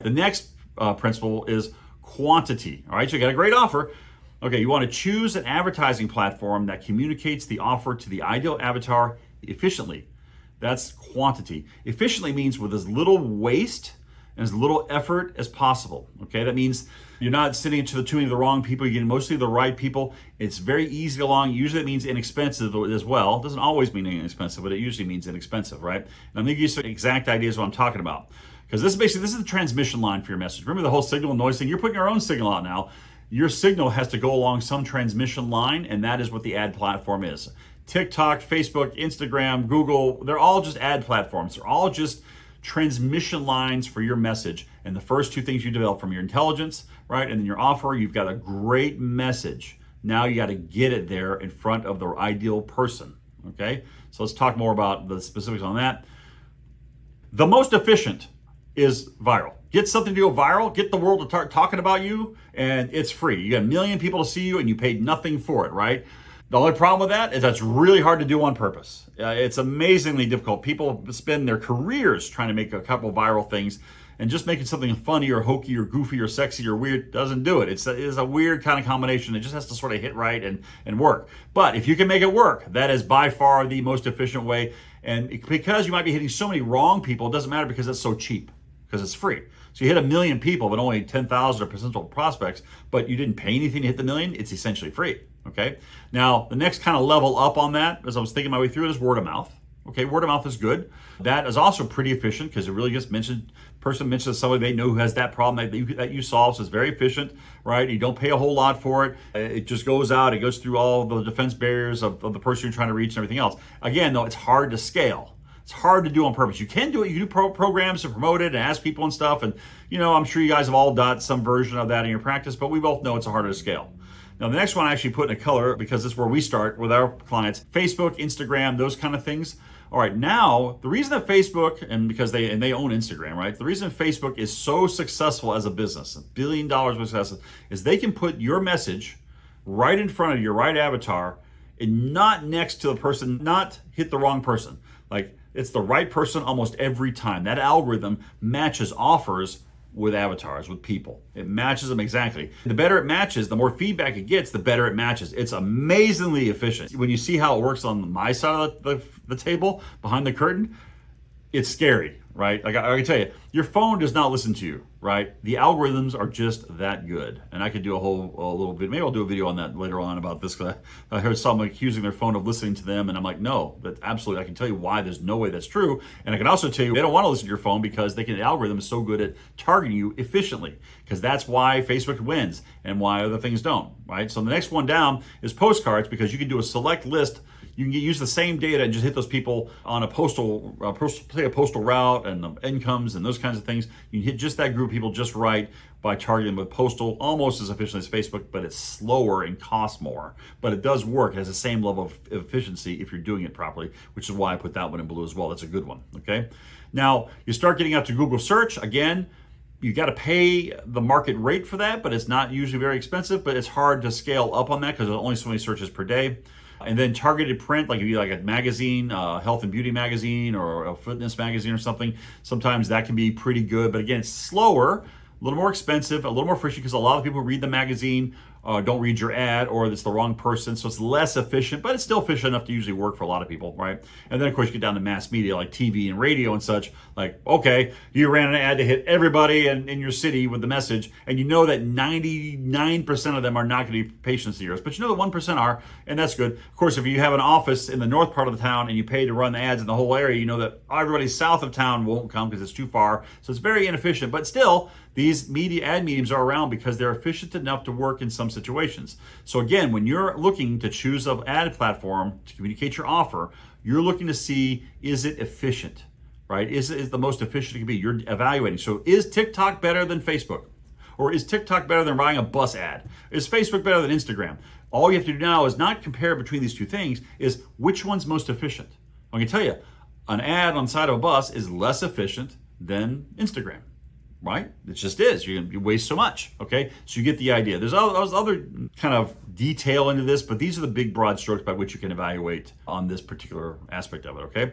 The next principle is quantity. All right, so you got a great offer. Okay, you want to choose an advertising platform that communicates the offer to the ideal avatar efficiently. That's quantity. Efficiently means with as little waste and as little effort as possible. Okay, that means you're not sending it to the tuning of the wrong people. You're getting mostly the right people. It's very easy along. Usually it means inexpensive as well. It doesn't always mean inexpensive, but it usually means inexpensive, right? And I'm going to give you some exact ideas of what I'm talking about. Because this is the transmission line for your message. Remember the whole signal and noise thing? You're putting your own signal out now. Your signal has to go along some transmission line, and that is what the ad platform is. TikTok, Facebook, Instagram, Google, they're all just ad platforms. They're all just transmission lines for your message. And the first two things you develop from your intelligence, right? And then your offer, you've got a great message. Now you got to get it there in front of the ideal person, okay? So let's talk more about the specifics on that. The most efficient is viral. Get something to go viral, get the world to start talking about you, and it's free. You got 1 million people to see you, and you paid nothing for it, right? The only problem with that is that's really hard to do on purpose. It's amazingly difficult. People spend their careers trying to make a couple viral things, and just making something funny or hokey or goofy or sexy or weird doesn't do it. It's a weird kind of combination. It just has to sort of hit right and work. But if you can make it work, that is by far the most efficient way. And because you might be hitting so many wrong people, it doesn't matter because it's so cheap, because it's free. So you hit 1 million people, but only 10,000 are potential prospects, but you didn't pay anything to hit the million, it's essentially free, okay? Now, the next kind of level up on that, as I was thinking my way through it, is word of mouth. Okay, word of mouth is good. That is also pretty efficient because it really just person mentions somebody they know who has that problem that you solve, so it's very efficient, right? You don't pay a whole lot for it. It just goes out, it goes through all the defense barriers of the person you're trying to reach and everything else. Again, though, it's hard to scale. It's hard to do on purpose. You can do it. You do programs to promote it and ask people and stuff. And, I'm sure you guys have all done some version of that in your practice, but we both know it's harder to scale. Now, the next one I actually put in a color because this is where we start with our clients. Facebook, Instagram, those kind of things. All right, now, the reason that Facebook, and because they own Instagram, right? The reason Facebook is so successful as a business, $1 billion success, is they can put your message right in front of your right avatar and not next to the person, not hit the wrong person. Like, it's the right person almost every time. That algorithm matches offers with avatars, with people. It matches them exactly. The better it matches, the more feedback it gets, the better it matches. It's amazingly efficient. When you see how it works on my side of the table, behind the curtain, it's scary, right? Like I can tell you, your phone does not listen to you, right? The algorithms are just that good. And I could do a little bit, maybe I'll do a video on that later on about this, because I heard someone accusing their phone of listening to them, and I'm like, no, that absolutely, I can tell you why there's no way that's true. And I can also tell you they don't want to listen to your phone because the algorithm is so good at targeting you efficiently, because that's why Facebook wins and why other things don't, right? So the next one down is postcards, because you can do a select list. You can use the same data and just hit those people on a postal route and incomes and those kinds of things. You can hit just that group of people just right by targeting them with postal, almost as efficiently as Facebook, but it's slower and costs more. But it does work. It has the same level of efficiency if you're doing it properly, which is why I put that one in blue as well. That's a good one, okay? Now, you start getting out to Google search. Again, you got to pay the market rate for that, but it's not usually very expensive, but it's hard to scale up on that because there's only so many searches per day. And then targeted print, like if you like a magazine, health and beauty magazine or a fitness magazine or something, sometimes that can be pretty good. But again, it's slower, a little more expensive, a little more friction because a lot of people who read the magazine don't read your ad, or it's the wrong person. So it's less efficient, but it's still efficient enough to usually work for a lot of people, right? And then of course you get down to mass media like TV and radio and such. Like, okay, you ran an ad to hit everybody in your city with the message, and you know that 99% of them are not going to be patients of yours, but you know that 1% are, and that's good. Of course, if you have an office in the north part of the town and you pay to run the ads in the whole area, you know that everybody south of town won't come because it's too far. So it's very inefficient, but still, these ad mediums are around because they're efficient enough to work in some situations. So again, when you're looking to choose an ad platform to communicate your offer, you're looking to see, is it efficient, right? Is the most efficient it can be? You're evaluating. So is TikTok better than Facebook? Or is TikTok better than buying a bus ad? Is Facebook better than Instagram? All you have to do now is not compare between these two things, is which one's most efficient. I can tell you, an ad on the side of a bus is less efficient than Instagram. Right? It just is. You waste so much. Okay? So you get the idea. There's other kind of detail into this, but these are the big broad strokes by which you can evaluate on this particular aspect of it. Okay?